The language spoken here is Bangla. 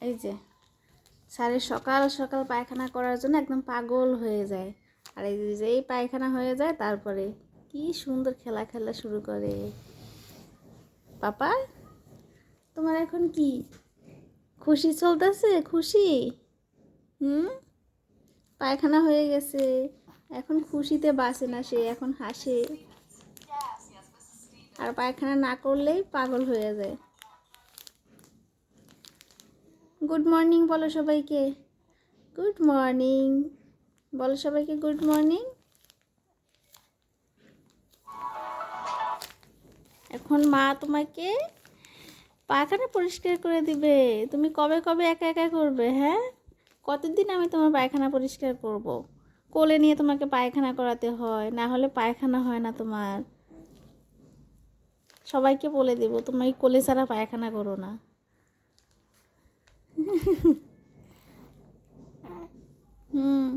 এই যে সারে সকাল সকাল পায়খানা করার জন্য একদম পাগল হয়ে যায়। আর এই যে এই পায়খানা হয়ে যায় তারপরে কি সুন্দর খেলা খেলা শুরু করে। পাপা তোমার এখন কি খুশি চলতেছে? খুশি? পায়খানা হয়ে গেছে, এখন খুশিতে বাঁচে না সে, এখন হাসে। আর পায়খানা না করলেই পাগল হয়ে যায়। গুড মর্নিং বলো সবাইকে, গুড মর্নিং বলো সবাইকে, গুড মর্নিং। এখন মা তোমাকে পায়খানা পরিষ্কার করে দিবে। তুমি কবে কবে একা একা করবে? হ্যাঁ, কতদিন আমি তোমার পায়খানা পরিষ্কার করব? কোলে নিয়ে তোমাকে পায়খানা করাতে হয়, না হলে পায়খানা হয় না তোমার। সবাইকে বলে দেবো তুমি কোলে ছাড়া পায়খানা করো না। হুম।